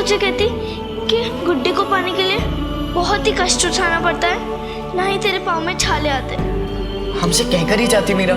मुझे कहती कि गुड्डे को पाने के लिए बहुत ही कष्ट उठाना पड़ता है, ना ही तेरे पाँव में छाले आते। हमसे कहकर ही जाती मीरा,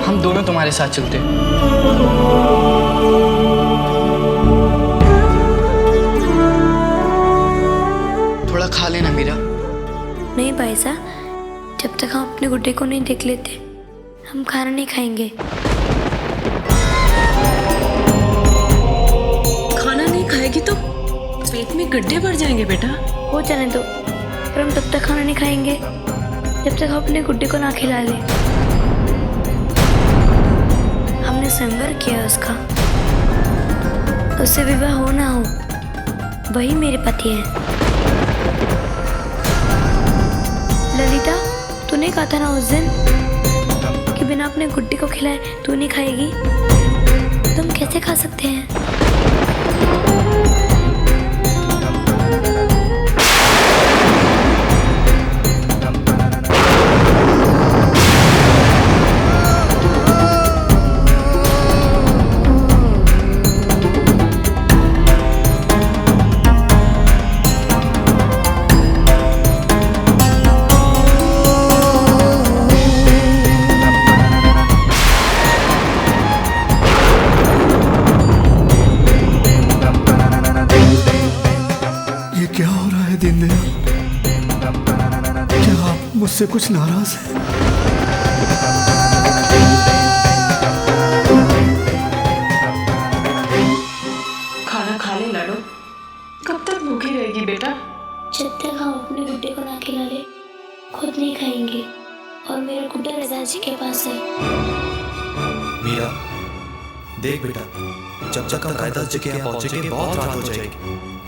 हम दोनों तुम्हारे साथ चलते। थोड़ा खा लेना मीरा। नहीं भाई साहब, जब तक हम अपने गुड्डे को नहीं देख लेते हम खाना नहीं खाएंगे। खाना नहीं खाएगी तो पेट में गड्ढे भर जाएंगे बेटा। हो जाने दो, पर हम तब तक खाना नहीं खाएंगे जब तक हम अपने गुड्डे को ना खिला ले। हमने स्वयंवर किया उसका, उससे विवाह हो ना हो वही मेरे पति है। ललिता, तूने कहा था ना उस दिन कि बिना अपने गुड्डे को खिलाए तू नहीं खाएगी, तुम कैसे खा सकते हैं? मुझसे कुछ नाराज है? खाना खा ले लाडो, कब तक भूखी रहेगी बेटा? जब तक हम अपने गुड्डे को ना खिला ले खुद नहीं खाएंगे, और मेरा गुड्डा रजा जी के पास है। मीरा देख बेटा, जब तक हम रायदास जी के यहाँ पहुंचेंगे बहुत रात हो जाएगी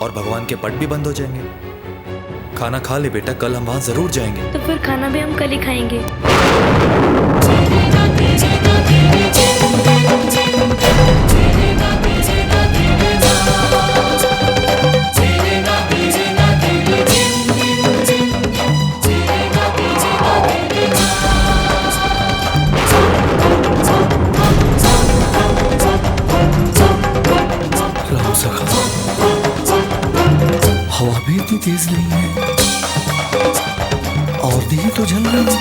और भगवान के पट भी बंद हो जाएंगे। खाना खा ले बेटा, कल हम वहां जरूर जाएंगे। तो फिर खाना भी हम कल ही खाएंगे। हवा भी इतनी तेज नहीं है और दिए तो जल रहे हैं।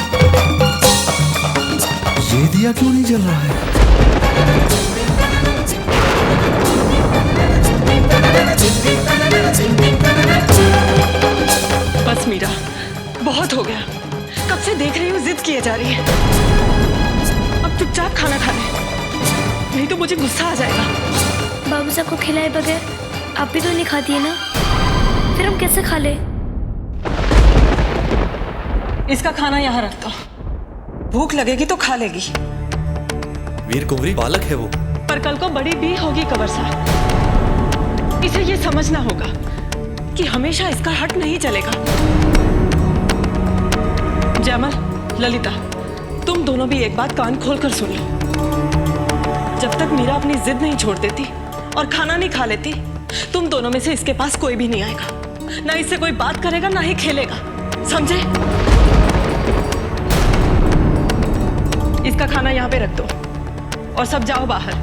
ये दिया क्यों नहीं जल रहा है? बस मीरा, बहुत हो गया। कब से देख रही हूँ जिद किए जा रही है। अब चुपचाप खाना खा ले, नहीं तो मुझे गुस्सा आ जाएगा। बाबू साहब को खिलाए बगैर आप भी तो नहीं खाती है ना, फिर हम कैसे खा ले? इसका खाना यहाँ रख दो, भूख लगेगी तो खा लेगी। वीर कुंवरी बालक है वो, पर कल को बड़ी भी होगी कंवर साहब। इसे ये समझना होगा कि हमेशा इसका हट नहीं चलेगा। जयमल, ललिता, तुम दोनों भी एक बात कान खोलकर सुन लो। जब तक मीरा अपनी जिद नहीं छोड़ देती और खाना नहीं खा लेती, तुम दोनों में से इसके पास कोई भी नहीं आएगा। ना इससे कोई बात करेगा, ना ही खेलेगा, समझे? इसका खाना यहाँ पे रख दो और सब जाओ बाहर।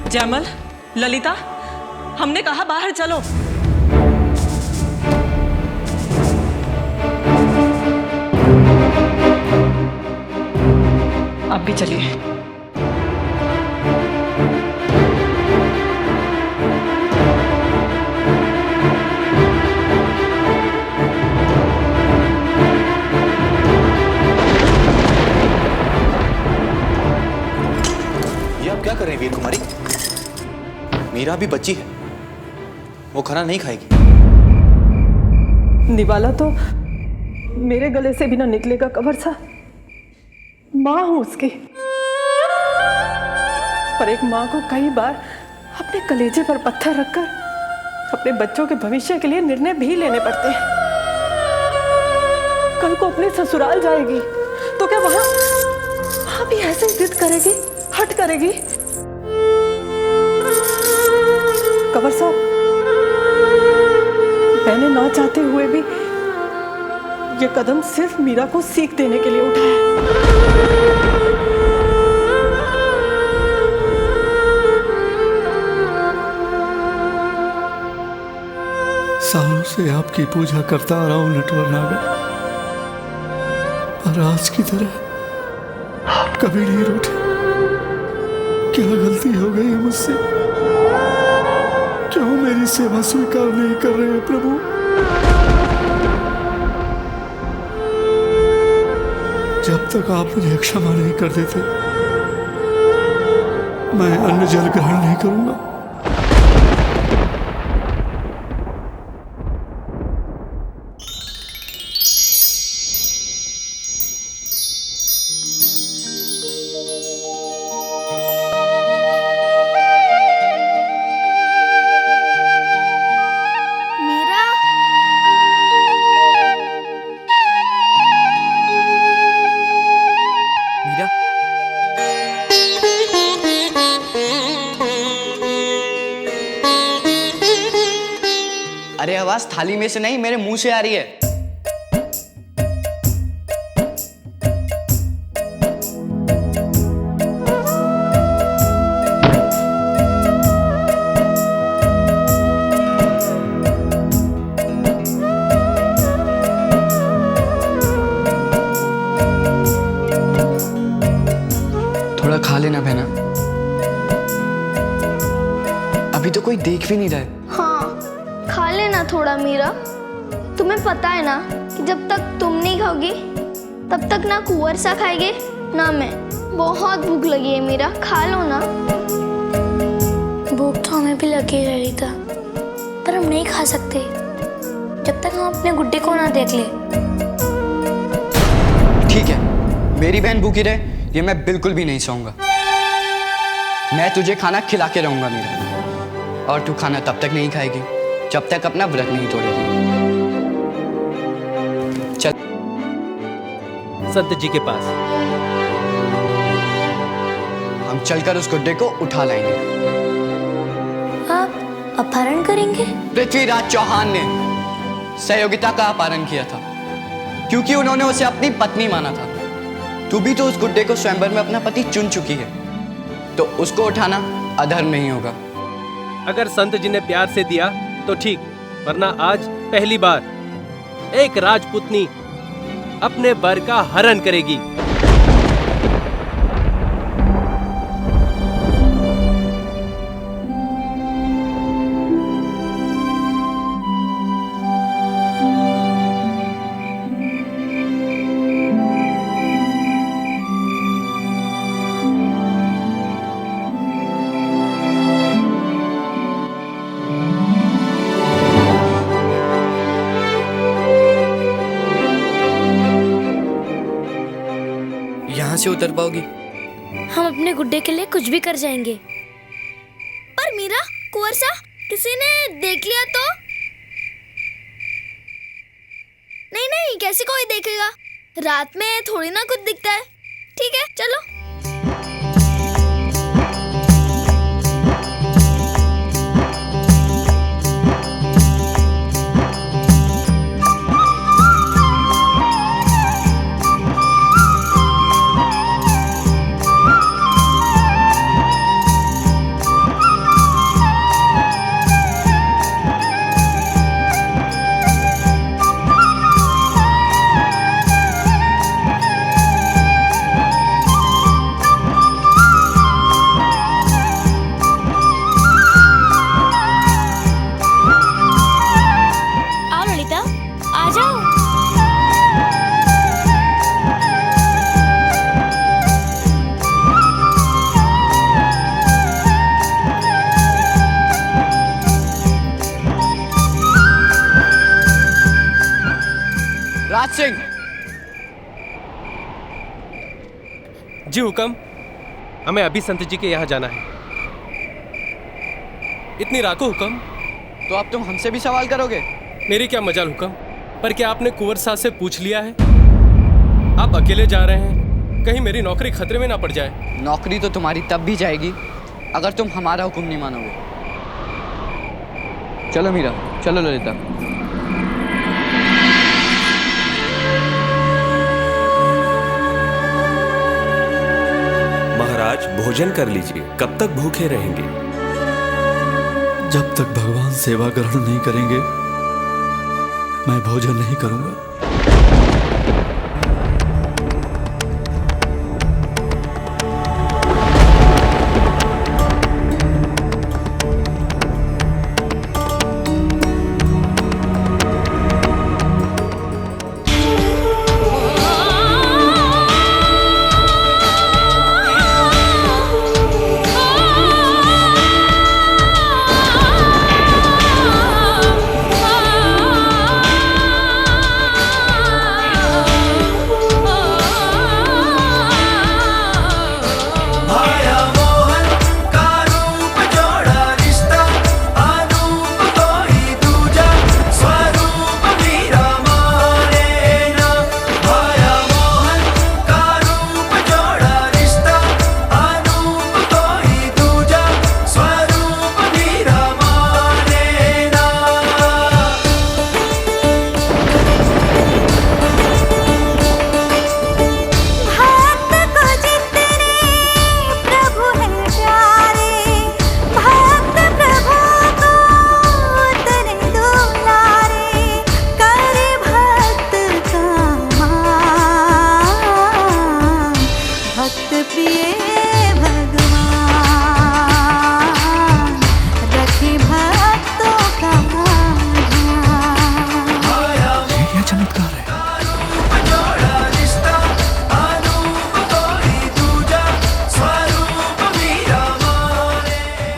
जयमल, ललिता, हमने कहा बाहर चलो। आप भी चलिए। ये आप क्या कर रहे हैं वीर कुमारी? मीरा भी बच्ची है, वो खाना नहीं खाएगी। निवाला तो मेरे गले से भी ना निकलेगा कंवर साहब। माँ हूं उसकी, पर एक माँ को कई बार अपने कलेजे पर पत्थर रखकर अपने बच्चों के भविष्य के लिए निर्णय भी लेने पड़ते हैं। कल को अपने ससुराल जाएगी तो क्या वहां भी ऐसे जिद करेगी, हट करेगी? कंवर साहब, मैंने ना चाहते हुए भी ये कदम सिर्फ मीरा को सीख देने के लिए उठाया। सालों से आपकी पूजा करता आ रहा हूं नटवर नागर, पर आज की तरह आप कभी नहीं रूठे। क्या गलती हो गई है मुझसे? क्यों मेरी सेवा स्वीकार नहीं कर रहे हैं प्रभु? जब तक आप मुझे क्षमा नहीं कर देते, मैं अन्न जल ग्रहण नहीं करूंगा। मीरा, मीरा, अरे आवाज थाली में से नहीं, मेरे मुंह से आ रही है। थोड़ा खा लेना बहना, अभी तो कोई देख भी नहीं रहा है। हाँ, खा लेना थोड़ा मीरा। तुम्हें पता है ना कि जब तक तुम नहीं खाओगी तब तक ना कुंवर सा खाएंगे ना मैं। बहुत भूख लगी है मीरा, खा लो ना। भूख तो हमें भी लगी है ललिता, पर हम नहीं खा सकते जब तक हम अपने गुड्डे को ना देख ले। ठीक है, मेरी बहन भूखी रहे ये मैं बिल्कुल भी नहीं सहूंगा। मैं तुझे खाना खिला के रहूंगा मीरा, और तू खाना तब तक नहीं खाएगी जब तक अपना व्रत नहीं तोड़ेगी। चल संत जी के पास। हम चलकर उस गुड्डे को उठा लाएंगे। आप अपहरण करेंगे? पृथ्वीराज चौहान ने सहयोगिता का अपहरण किया था क्योंकि उन्होंने उसे अपनी पत्नी माना था। तू भी तो उस गुड्डे को स्वयंवर में अपना पति चुन चुकी है, तो उसको उठाना अधर्म नहीं होगा। अगर संत जी ने प्यार से दिया तो ठीक, वरना आज पहली बार एक राजपुतनी अपने वर का हरण करेगी। यहाँ से उतर पाओगी? हम अपने गुड्डे के लिए कुछ भी कर जाएंगे। पर मीरा, कुंवर सा किसी ने देख लिया तो? नहीं नहीं, कैसे कोई देखेगा? रात में थोड़ी ना कुछ दिखता है। ठीक है, चलो। राज सिंह। जी हुक्म। हमें अभी संत जी के यहाँ जाना है। इतनी रात को हुक्म? तो अब तुम हमसे भी सवाल करोगे? मेरी क्या मजाल हुक्म, पर क्या आपने कुंवर साहब से पूछ लिया है? आप अकेले जा रहे हैं, कहीं मेरी नौकरी खतरे में ना पड़ जाए। नौकरी तो तुम्हारी तब भी जाएगी अगर तुम हमारा हुक्म नहीं मानोगे। चलो मीरा, चलो ललिता। महाराज भोजन कर लीजिए, कब तक भूखे रहेंगे? जब तक भगवान सेवा ग्रहण नहीं करेंगे मैं भोजन नहीं करूंगा।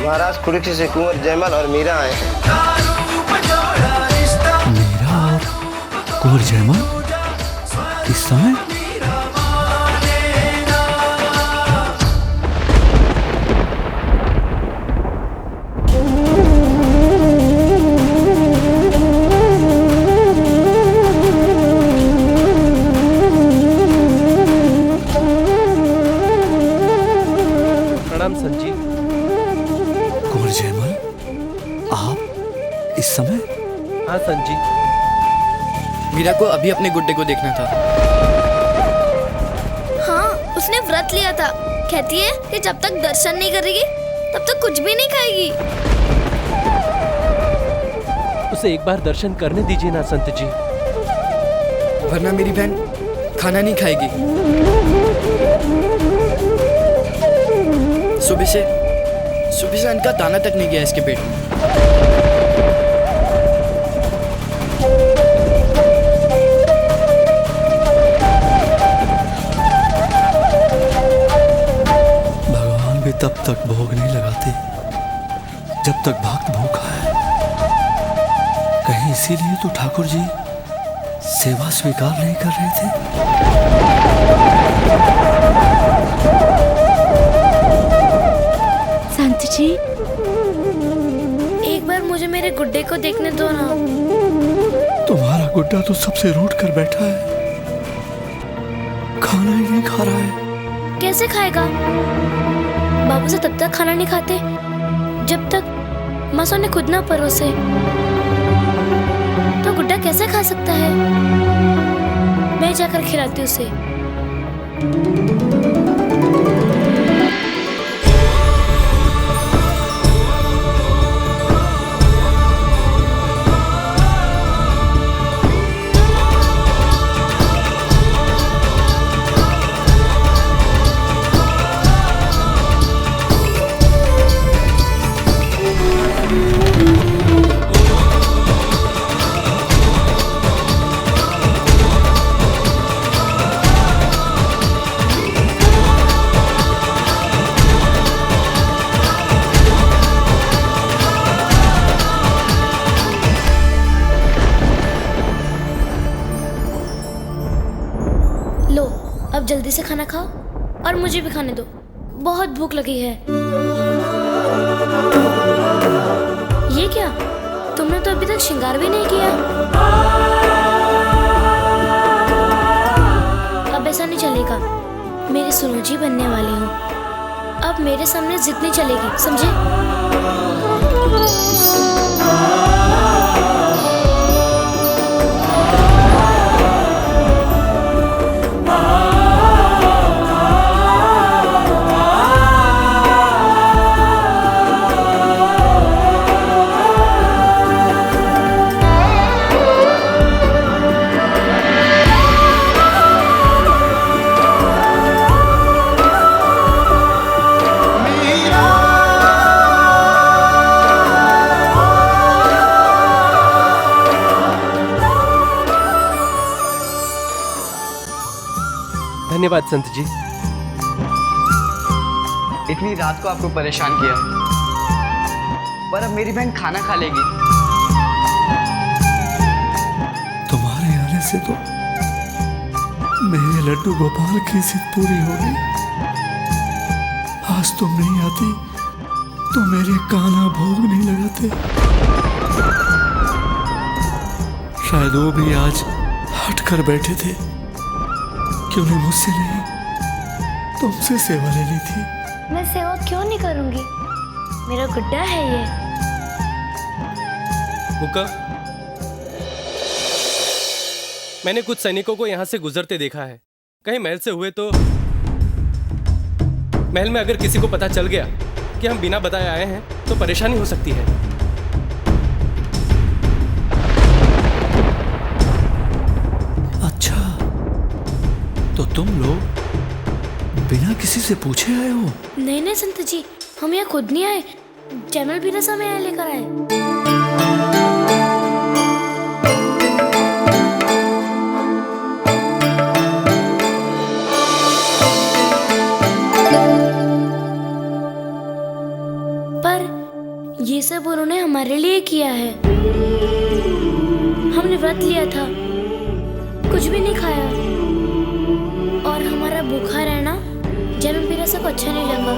महाराज कुरुक्षी से कुंवर जयमल और मीरा आए। मीरा और कुंवर जयमल इस समय? प्रणाम संजीव। कुंवर जयमल, आप इस समय? हाँ संजीव, मीरा को अभी अपने गुड्डे को देखना था। हाँ, उसने व्रत लिया था। कहती है कि जब तक दर्शन नहीं करेगी तब तक कुछ भी नहीं खाएगी। उसे एक बार दर्शन करने दीजिए ना संत जी, वरना मेरी बहन खाना नहीं खाएगी। सुबह से अन्न का दाना तक नहीं गया इसके पेट में। भगवान भी तब तक भोग नहीं लगाते जब तक भक्त भूखा है। कहीं इसीलिए तो ठाकुर जी सेवा स्वीकार नहीं कर रहे थे। संत जी, एक बार मुझे मेरे गुड्डे को देखने दो ना। तुम्हारा गुड्डा तो सबसे रूठ कर बैठा है, खाना ही नहीं खा रहा है। कैसे खाएगा? बाबू से तब तक खाना नहीं खाते जब तक माँ ने खुद ना परोसे। तो गुड्डा कैसे खा सकता है? मैं जाकर खिलाती उसे। लो, अब जल्दी से खाना खाओ और मुझे भी खाने दो, बहुत भूख लगी है। ये क्या? तुमने तो अभी तक श्रृंगार भी नहीं किया। अब ऐसा नहीं चलेगा, मेरी सुनोजी बनने वाली हूँ। अब मेरे सामने जिद नहीं चलेगी, समझे? धन्यवाद संत जी। इतनी रात को आपको परेशान किया, पर अब मेरी बहन खाना खा लेगी। तुम्हारे आने से तो मेरे लड्डू गोपाल की जिद पूरी हो गई। आज तुम नहीं आती तो मेरे कान्हा भोग नहीं लगाते। शायद वो भी आज हट कर बैठे थे। क्यों नहीं, मुझसे नहीं, तुमसे सेवा लेनी थी। मैं सेवा क्यों नहीं करूंगी, मेरा गुड्डा है ये। हुक्का, मैंने कुछ सैनिकों को यहां से गुजरते देखा है। कहीं महल से हुए तो? महल में अगर किसी को पता चल गया कि हम बिना बताए आए हैं तो परेशानी हो सकती है। अच्छा, तो तुम लोग बिना किसी से पूछे आए हो? नहीं नहीं संत जी, हम यहाँ खुद नहीं आए, जयमल भी रसा में यहाँ लेकर आए। पर ये सब उन्होंने हमारे लिए किया है। हमने व्रत लिया था, कुछ भी नहीं खाया, और हमारा भूखा रहना जन्म पीरा सबको अच्छा नहीं लगा।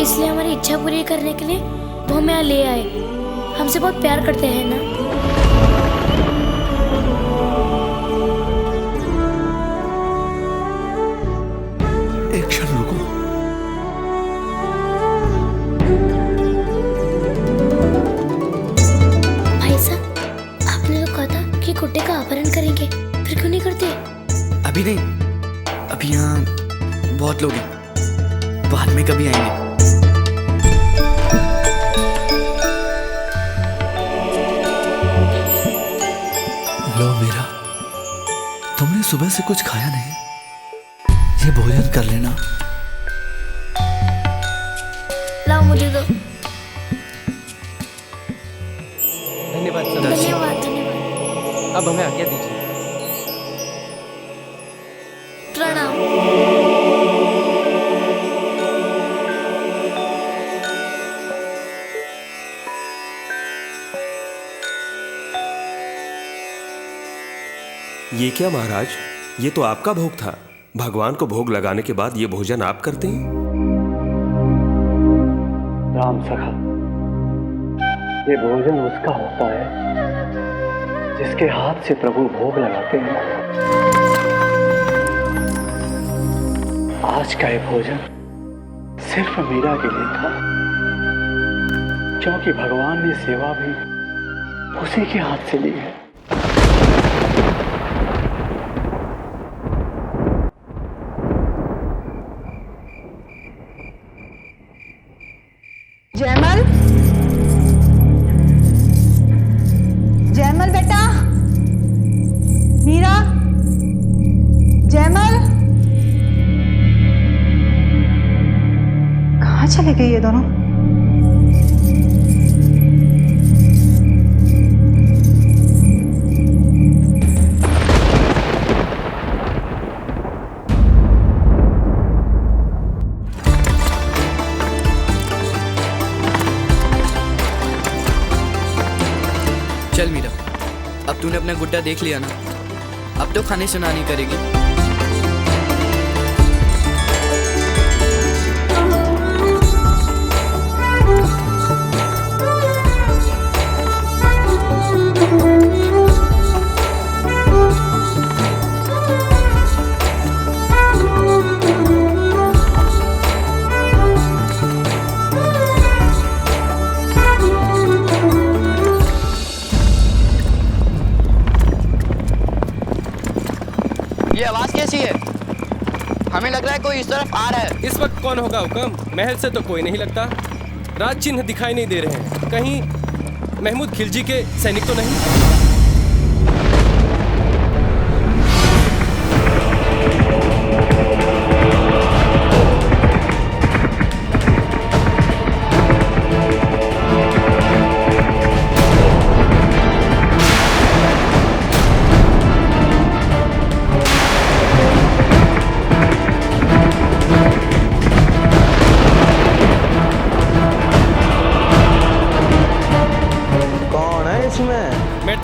इसलिए हमारी इच्छा पूरी करने के लिए वो हमें यहाँ ले आए। हमसे बहुत प्यार करते हैं ना। एक क्षण रुको। भाई साहब, आपने तो कहा था कि गुड्डे का अपहरण करेंगे, फिर क्यों नहीं करते? अभी नहीं, अभी यहाँ बहुत लोग हैं, बाद में कभी आएंगे। लो मीरा, तुमने सुबह से कुछ खाया नहीं, ये भोजन कर लेना। लाओ मुझे दो। धन्यवाद संत जी। धन्यवाद धन्यवाद। अब हमें आज्ञा दीजिए। प्रणाम। ये क्या महाराज, ये तो आपका भोग था। भगवान को भोग लगाने के बाद ये भोजन आप करते हैं? राम सखा, ये भोजन उसका होता है जिसके हाथ से प्रभु भोग लगाते हैं। आज का ये भोजन सिर्फ मीरा के लिए था, क्योंकि भगवान ने सेवा भी उसी के हाथ से ली है। जयमल, जयमल बेटा, मीरा, जयमल, कहाँ चले गए ये दोनों? चल मीरा, अब तूने अपना गुड्डा देख लिया ना, अब तो खाने सुना नहीं करेगी। ये आवाज कैसी है? हमें लग रहा है कोई इस तरफ आ रहा है। इस वक्त कौन होगा हुक्म? महल से तो कोई नहीं लगता। राज चिन्ह दिखाई नहीं दे रहे हैं। कहीं महमूद खिलजी के सैनिक तो नहीं?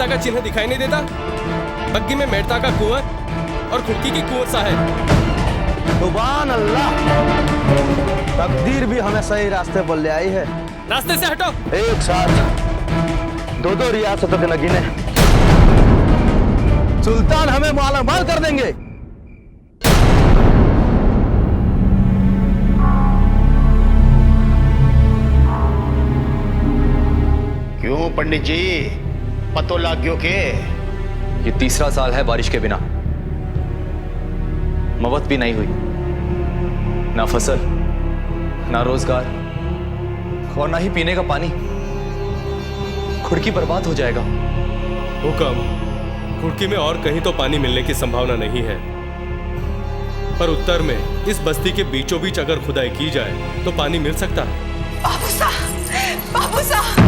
का चिन्ह दिखाई नहीं देता? बग्गी में मेड़ता का कुंवर और खुड़की की कुंवर सा है। सुभान अल्लाह, तकदीर भी हमें सही रास्ते पर ले आई है। रास्ते से हटो। एक साथ दो दो रियासतों के नगीने सुल्तान हमें मालामाल कर देंगे। क्यों पंडित जी, पतो लाग गयो के? ये तीसरा साल है बारिश के बिना, मवत भी नहीं हुई, ना फसल, ना रोजगार और ना ही पीने का पानी। खुड़की बर्बाद हो जाएगा। हुक्म, खुड़की में और कहीं तो पानी मिलने की संभावना नहीं है, पर उत्तर में इस बस्ती के बीचों बीच अगर खुदाई की जाए तो पानी मिल सकता है। बाबू साहब,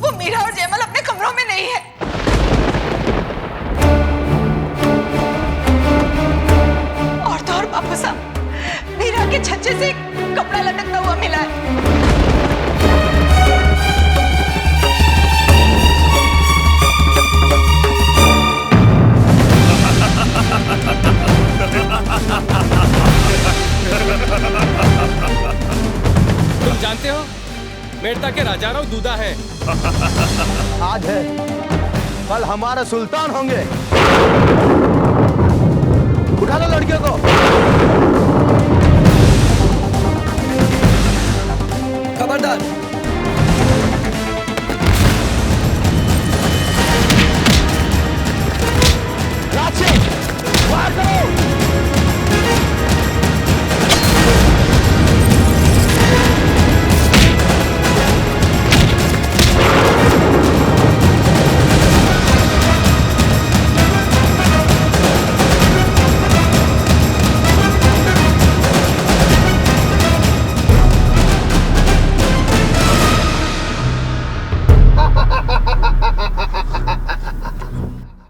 वो मीरा और जयमल अपने कमरों में नहीं है। और तो और बाबू साहब, मीरा के छज्जे से कपड़ा लटकता हुआ मिला है। तुम जानते हो, मेड़ता के राजाराव दूधा है। आज है, कल हमारे सुल्तान होंगे। उठा लो लड़कियों को।